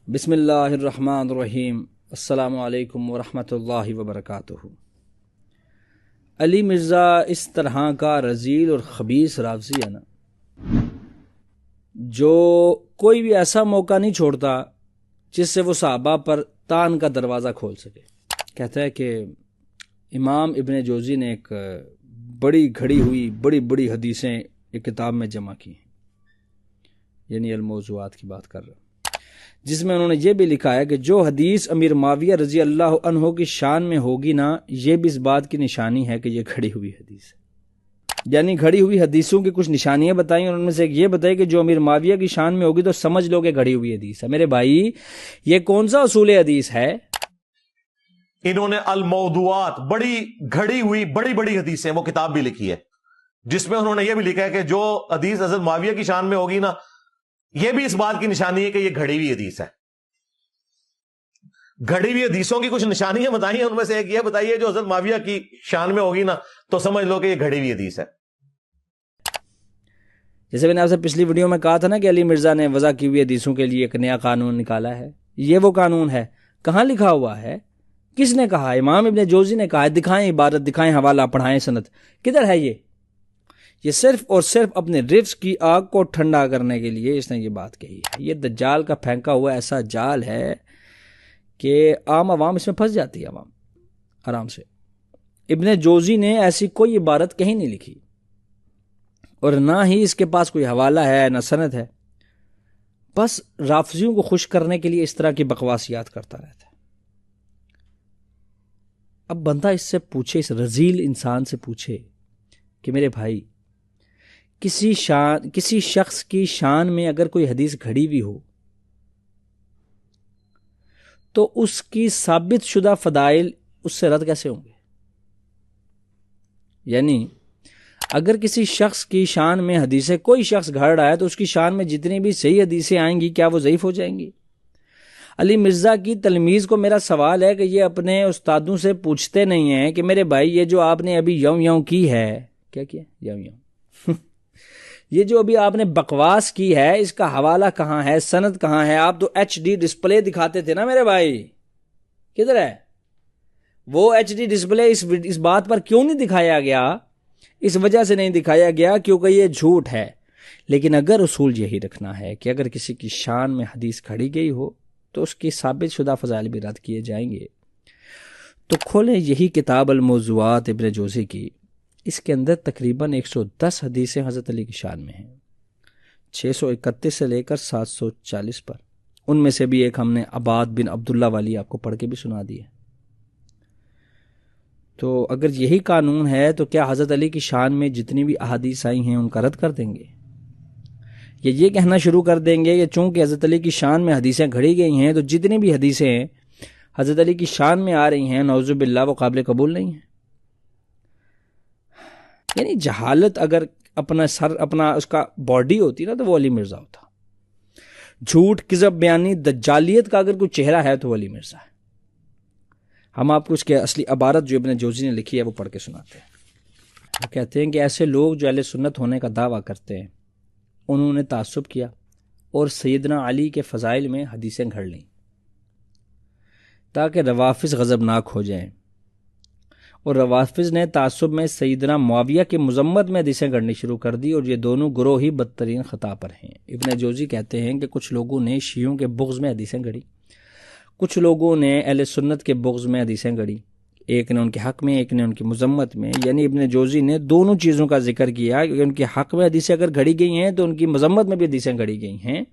بسم اللہ الرحمن الرحیم، السلام علیکم ورحمۃ اللہ وبرکاتہ۔ علی مرزا اس طرح کا رذیل اور خبیث رافضی ہے نا، جو کوئی بھی ایسا موقع نہیں چھوڑتا جس سے وہ صحابہ پر تان کا دروازہ کھول سکے۔ کہتا ہے کہ امام ابن جوزی نے ایک بڑی گھڑی ہوئی بڑی حدیثیں ایک کتاب میں جمع کی ہیں، یعنی الموضوعات کی بات کر رہا ہوں، جس میں انہوں نے یہ بھی لکھا ہے کہ جو حدیث امیر معاویہ رضی اللہ عنہ کی شان میں ہوگی نا، یہ بھی اس بات کی نشانی ہے کہ یہ گھڑی ہوئی حدیث ہے۔ یعنی گھڑی ہوئی حدیثوں کی کچھ نشانیاں بتائیں، اور ان میں سے ایک یہ بتائی کہ جو امیر معاویہ کی شان میں ہوگی تو سمجھ لو کہ گھڑی ہوئی حدیث ہے۔ میرے بھائی، یہ کون سا اصول حدیث ہے؟ انہوں نے الموضوعات، بڑی گھڑی ہوئی بڑی حدیثیں، وہ کتاب بھی لکھی ہے، جس میں انہوں نے یہ بھی لکھا ہے کہ جو حدیث حضرت معاویہ کی شان میں ہوگی نا، یہ بھی اس بات کی نشانی ہے کہ یہ گھڑی ہوئی حدیث ہے۔ گھڑی ہوئی حدیثوں کی کچھ نشانیاں بتائیے، ان میں سے ایک یہ بتائیے جو حضرت معاویہ کی شان میں ہوگی نا تو سمجھ لو کہ یہ گھڑی ہوئی حدیث ہے۔ جیسے میں نے آپ سے پچھلی ویڈیو میں کہا تھا نا کہ علی مرزا نے وضع کی ہوئی حدیثوں کے لیے ایک نیا قانون نکالا ہے۔ یہ وہ قانون ہے، کہاں لکھا ہوا ہے؟ کس نے کہا؟ امام ابن جوزی نے کہا ہے۔ دکھائیں عبارت، دکھائیں حوالہ، پڑھائیں سند، کدھر ہے یہ صرف اور صرف اپنے رفس کی آگ کو ٹھنڈا کرنے کے لیے اس نے یہ بات کہی ہے۔ یہ دجال کا پھینکا ہوا ایسا جال ہے کہ عام عوام اس میں پھنس جاتی ہے، عوام آرام سے۔ ابن جوزی نے ایسی کوئی عبارت کہیں نہیں لکھی، اور نہ ہی اس کے پاس کوئی حوالہ ہے، نہ سند ہے۔ بس رافضیوں کو خوش کرنے کے لیے اس طرح کی بکواسیات کرتا رہتا ہے۔ اب بندہ اس سے پوچھے، اس رذیل انسان سے پوچھے کہ میرے بھائی، کسی شخص کی شان میں اگر کوئی حدیث گھڑی ہوئی ہو تو اس کی ثابت شدہ فضائل اس سے رد کیسے ہوں گے؟ یعنی اگر کسی شخص کی شان میں حدیثیں کوئی شخص گھڑ رہا ہے تو اس کی شان میں جتنی بھی صحیح حدیثیں آئیں گی، کیا وہ ضعیف ہو جائیں گی؟ علی مرزا کی تلمیذ کو میرا سوال ہے کہ یہ اپنے استادوں سے پوچھتے نہیں ہیں کہ میرے بھائی، یہ جو آپ نے ابھی یوں کی ہے، کیا کیا یوں یہ جو ابھی آپ نے بکواس کی ہے، اس کا حوالہ کہاں ہے، سند کہاں ہے؟ آپ تو ایچ ڈی ڈسپلے دکھاتے تھے نا میرے بھائی، کدھر ہے وہ ایچ ڈی ڈسپلے؟ اس بات پر کیوں نہیں دکھایا گیا؟ اس وجہ سے نہیں دکھایا گیا کیونکہ یہ جھوٹ ہے۔ لیکن اگر اصول یہی رکھنا ہے کہ اگر کسی کی شان میں حدیث کھڑی گئی ہو تو اس کی ثابت شدہ فضائل بھی رد کیے جائیں گے، تو کھولیں یہی کتاب الموضوعات ابن جوزی کی۔ اس کے اندر تقریباً 110 حدیثیں حضرت علی کی شان میں ہیں، 631 سے لے کر 740 پر۔ ان میں سے بھی ایک ہم نے عباد بن عبداللہ والی آپ کو پڑھ کے بھی سنا دی ہے۔ تو اگر یہی قانون ہے تو کیا حضرت علی کی شان میں جتنی بھی احادیث آئی ہیں ان کا رد کر دیں گے، یا یہ کہنا شروع کر دیں گے کہ چونکہ حضرت علی کی شان میں حدیثیں گھڑی گئی ہیں تو جتنی بھی حدیثیں حضرت علی کی شان میں آ رہی ہیں، نعوذ باللہ، وہ قابل قبول نہیں ہیں؟ یعنی جہالت اگر اپنا اس کا باڈی ہوتی نا تو وہ علی مرزا ہوتا۔ جھوٹ، کذب بیانی، دجالیت کا اگر کوئی چہرہ ہے تو وہ علی مرزا ہے۔ ہم آپ کو اس کے اصلی عبارت جو ابن جوزی نے لکھی ہے وہ پڑھ کے سناتے ہیں۔ وہ کہتے ہیں کہ ایسے لوگ جو اہل سنت ہونے کا دعویٰ کرتے ہیں، انہوں نے تعصب کیا اور سیدنا علی کے فضائل میں حدیثیں گھڑ لیں تاکہ روافض غضبناک ہو جائیں، اور روافض نے تعصب میں سیدنا معاویہ کی مذمت میں حدیثیں گھڑنی شروع کر دی، اور یہ دونوں گروہ ہی بدترین خطا پر ہیں۔ ابن جوزی کہتے ہیں کہ کچھ لوگوں نے شیعوں کے بغض میں حدیثیں گھڑی، کچھ لوگوں نے اہل سنت کے بغض میں حدیثیں گھڑی، ایک نے ان کے حق میں، ایک نے ان کی مذمت میں۔ یعنی ابن جوزی نے دونوں چیزوں کا ذکر کیا کہ ان کے حق میں حدیثیں اگر گھڑی گئی ہیں تو ان کی مذمت میں بھی حدیثیں گھڑی گئی ہیں،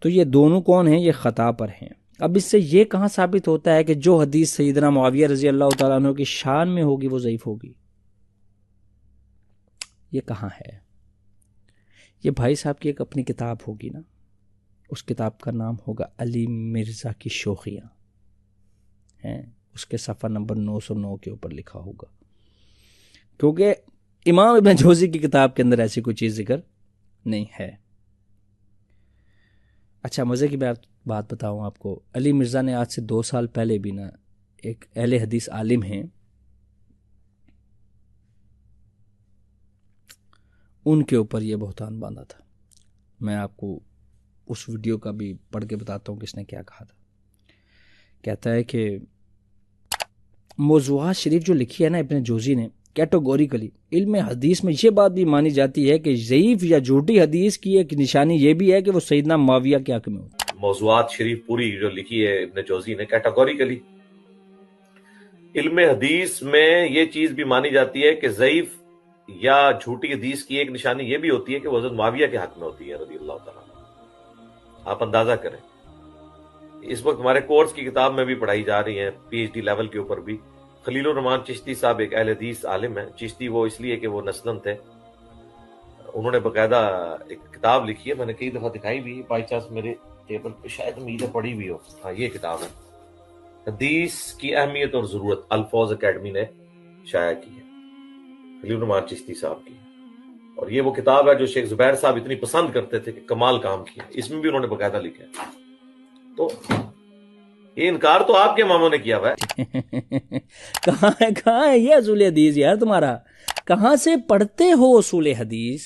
تو یہ دونوں کون ہیں؟ یہ خطا پر ہیں۔ اب اس سے یہ کہاں ثابت ہوتا ہے کہ جو حدیث سیدنا معاویہ رضی اللہ تعالیٰ عنہ کی شان میں ہوگی وہ ضعیف ہوگی؟ یہ کہاں ہے؟ یہ بھائی صاحب کی ایک اپنی کتاب ہوگی نا، اس کتاب کا نام ہوگا علی مرزا کی شوخیاں، ہیں، اس کے صفحہ نمبر 909 کے اوپر لکھا ہوگا، کیونکہ امام ابن جوزی کی کتاب کے اندر ایسی کوئی چیز ذکر نہیں ہے۔ اچھا، مزے کی بات بتاؤں آپ کو، علی مرزا نے آج سے 2 سال پہلے بھی نا ایک اہل حدیث عالم ہیں، ان کے اوپر یہ بہتان باندھا تھا۔ میں آپ کو اس ویڈیو کا بھی پڑھ کے بتاتا ہوں کہ اس نے کیا کہا تھا. کہتا ہے کہ موضوعات شریف جو لکھی ہے نا ابن جوزی نے، کیٹیگوریکلی علم حدیث میں یہ بات بھی مانی جاتی ہے کہ ضعیف یا جھوٹی حدیث کی ایک نشانی یہ بھی ہے کہ وہ سیدنا معاویہ کے حق میں ہوتی. موضوعات شریف پوری جو لکھی ہے ابن جوزی نے کیٹیگوریکلی علم حدیث میں یہ چیز بھی مانی جاتی ہے کہ ضعیف یا جھوٹی حدیث کی ایک نشانی یہ بھی ہوتی ہے کہ وہ حضرت معاویہ کے حق میں ہوتی ہے رضی اللہ تعالیٰ. آپ اندازہ کریں، اس وقت ہمارے کورس کی کتاب میں بھی پڑھائی جا رہی ہیں پی ایچ ڈی لیول کے اوپر بھی. خلیل الرحمان چشتی صاحب ایک اہل حدیث عالم ہیں. چشتی وہ اس لیے کہ وہ نسلن تھے. انہوں نے باقاعدہ ایک کتاب لکھی ہے، میں نے کئی دفعہ دکھائی بھی، بائی چانس میرے ٹیبل پہ شاید میرے پڑھی بھی ہو. ہاں یہ کتاب ہے، حدیث کی اہمیت اور ضرورت، الفوظ اکیڈمی نے شائع کی ہے، خلیل الرحمان چشتی صاحب کی. اور یہ وہ کتاب ہے جو شیخ زبیر صاحب اتنی پسند کرتے تھے کہ کمال کام کیا. اس میں بھی انہوں نے باقاعدہ لکھا ہے. تو یہ انکار تو آپ کے اماموں نے کیا ہوا ہے. کہاں ہے یہ اصول حدیث یار تمہارا؟ کہاں سے پڑھتے ہو اصول حدیث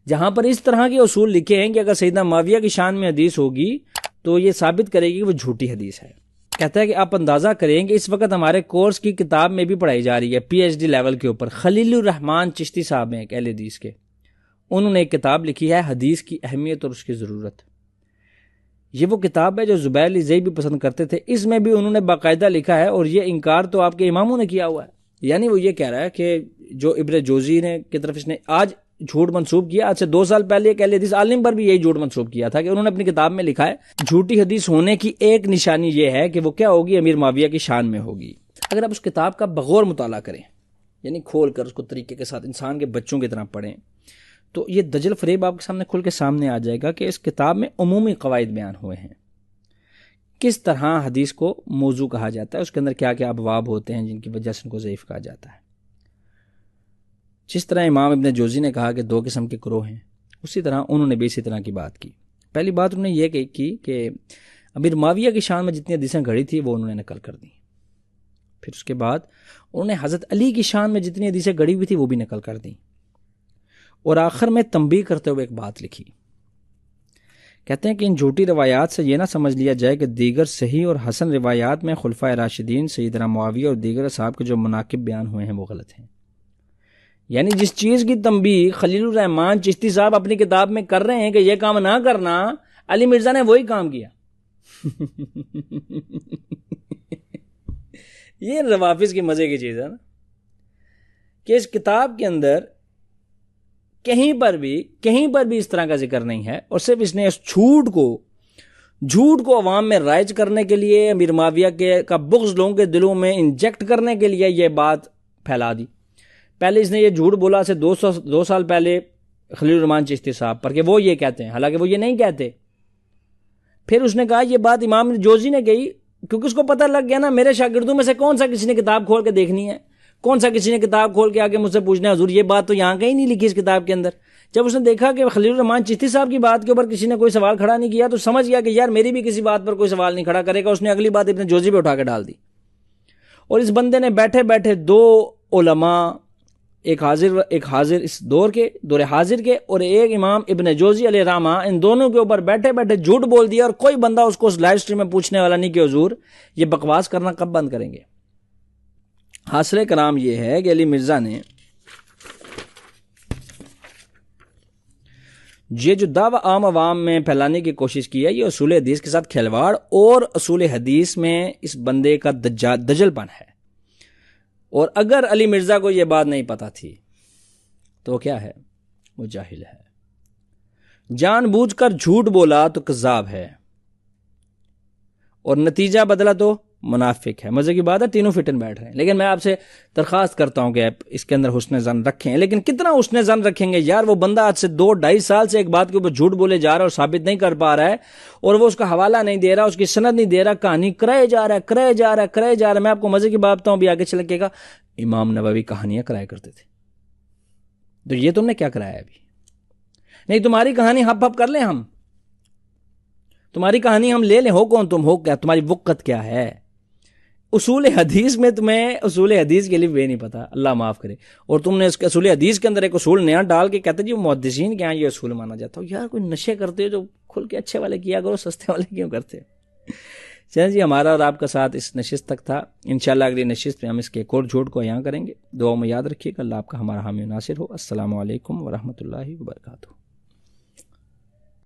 جہاں پر اس طرح کے اصول لکھے ہیں کہ اگر سیدنا معاویہ کی شان میں حدیث ہوگی تو یہ ثابت کرے گی کہ وہ جھوٹی حدیث ہے. کہتا ہے کہ آپ اندازہ کریں کہ اس وقت ہمارے کورس کی کتاب میں بھی پڑھائی جا رہی ہے پی ایچ ڈی لیول کے اوپر. خلیل الرحمان چشتی صاحب ہیں ایک اہل حدیث کے، انہوں نے ایک کتاب لکھی ہے حدیث کی اہمیت اور اس کی ضرورت. یہ وہ کتاب ہے جو زبیر علی زئی بھی پسند کرتے تھے. اس میں بھی انہوں نے باقاعدہ لکھا ہے، اور یہ انکار تو آپ کے اماموں نے کیا ہوا ہے. یعنی وہ یہ کہہ رہا ہے کہ جو ابن جوزی نے کی طرف اس نے آج جھوٹ منسوب کیا، آج سے 2 سال پہلے ایک اہل حدیث عالم پر بھی یہی جھوٹ منسوب کیا تھا کہ انہوں نے اپنی کتاب میں لکھا ہے جھوٹی حدیث ہونے کی ایک نشانی یہ ہے کہ وہ کیا ہوگی، امیر معاویہ کی شان میں ہوگی. اگر آپ اس کتاب کا بغور مطالعہ کریں، یعنی کھول کر اس کو طریقے کے ساتھ انسان کے بچوں کی طرح پڑھیں، تو یہ دجل فریب آپ کے سامنے کھل کے سامنے آ جائے گا کہ اس کتاب میں عمومی قواعد بیان ہوئے ہیں. کس طرح حدیث کو موضوع کہا جاتا ہے، اس کے اندر کیا کیا ابواب ہوتے ہیں جن کی وجہ سے ان کو ضعیف کہا جاتا ہے. جس طرح امام ابن جوزی نے کہا کہ 2 قسم کے گروہ ہیں، اسی طرح انہوں نے بھی اسی طرح کی بات کی. پہلی بات انہوں نے یہ کی کہ امیر معاویہ کی شان میں جتنی حدیثیں گھڑی تھی وہ انہوں نے نقل کر دی. پھر اس کے بعد انہوں نے حضرت علی کی شان میں جتنی حدیثیں گھڑی ہوئی تھی وہ بھی نقل کر دیں. اور آخر میں تنبیہ کرتے ہوئے ایک بات لکھی. کہتے ہیں کہ ان جھوٹی روایات سے یہ نہ سمجھ لیا جائے کہ دیگر صحیح اور حسن روایات میں خلفائے راشدین سیدنا معاویہ اور دیگر اصحاب کے جو مناقب بیان ہوئے ہیں وہ غلط ہیں. یعنی جس چیز کی تنبیہ خلیل الرحمان چشتی صاحب اپنی کتاب میں کر رہے ہیں کہ یہ کام نہ کرنا، علی مرزا نے وہی کام کیا. یہ روافظ کی مزے کی چیز ہے نا کہ اس کتاب کے اندر کہیں پر بھی اس طرح کا ذکر نہیں ہے، اور صرف اس نے اس جھوٹ کو عوام میں رائج کرنے کے لیے، امیر معاویہ کا بغض لوگوں کے دلوں میں انجیکٹ کرنے کے لیے یہ بات پھیلا دی. پہلے اس نے یہ جھوٹ بولا سے 2 سال پہلے خلیل الرحمان چشتی صاحب پر کہ وہ یہ کہتے ہیں، حالانکہ وہ یہ نہیں کہتے. پھر اس نے کہا یہ بات امام جوزی نے کہی، کیونکہ اس کو پتہ لگ گیا نا میرے شاگردوں میں سے کون سا کسی نے کتاب کھول کے دیکھنی ہے، کون سا کسی نے کتاب کھول کے آگے مجھ سے پوچھنا ہے حضور یہ بات تو یہاں کہیں نہیں لکھی اس کتاب کے اندر. جب اس نے دیکھا کہ خلیل الرحمان چشتی صاحب کی بات کے اوپر کسی نے کوئی سوال کھڑا نہیں کیا تو سمجھ گیا کہ یار میری بھی کسی بات پر کوئی سوال نہیں کھڑا کرے گا. اس نے اگلی بات ابن جوزی پہ اٹھا کے ڈال دی. اور اس بندے نے بیٹھے بیٹھے 2 علماء، ایک حاضر اس دور حاضر کے اور ایک امام ابن جوزی علیہ رحمہ، ان دونوں کے اوپر بیٹھے بیٹھے جھوٹ بول دیا. اور کوئی بندہ اس کو اس لائیو سٹریم میں پوچھنے والا نہیں کہ حضور یہ بکواس کرنا کب بند کریں گے. حاصل کلام یہ ہے کہ علی مرزا نے یہ جو دعویٰ عام عوام میں پھیلانے کی کوشش کی ہے یہ اصول حدیث کے ساتھ کھلواڑ اور اصول حدیث میں اس بندے کا دجل پن ہے. اور اگر علی مرزا کو یہ بات نہیں پتا تھی تو کیا ہے، وہ جاہل ہے. جان بوجھ کر جھوٹ بولا تو کذاب ہے، اور نتیجہ بدلا تو منافق ہے. مزے کی بات ہے تینوں فٹن بیٹھ رہے ہیں. لیکن میں آپ سے درخواست کرتا ہوں کہ آپ اس کے اندر حسن ظن رکھیں. لیکن کتنا حسن ظن رکھیں گے یار؟ وہ بندہ آج سے 2-2.5 سال سے ایک بات کے اوپر جھوٹ بولے جا رہا ہے اور ثابت نہیں کر پا رہا ہے، اور وہ اس کا حوالہ نہیں دے رہا، اس کی سند نہیں دے رہا، کہانی کرائے جا رہا ہے. میں آپ کو مزے کی بات بتاؤں، بھی آگے چل کے گا. امام نووی کہانیاں کرایا کرتے تھے، تو یہ تم نے کیا کرایا ابھی؟ نہیں تمہاری کہانی ہپ کر لیں ہم، تمہاری کہانی ہم لے لیں. ہو کون تم، ہو کیا، تمہاری وقت کیا ہے؟ اصول حدیث میں تمہیں اصول حدیث کے لیے وہ نہیں پتا، اللہ معاف کرے، اور تم نے اس کے اصول حدیث کے اندر ایک اصول نیا ڈال کے کہتے جی محدثین کے یہاں یہ اصول مانا جاتا ہو. یار کوئی نشے کرتے ہو جو کھل کے اچھے والے کیا کرو، سستے والے کیوں کرتے؟ چلیں جی، ہمارا اور آپ کا ساتھ اس نشست تک تھا. انشاءاللہ اگلی نشست میں ہم اس کے ایک اور جھوٹ کو یہاں کریں گے. دعا میں یاد رکھیے گا. اللہ آپ کا ہمارا حامی و ناصر ہو. السلام علیکم ورحمۃ اللہ وبرکاتہ.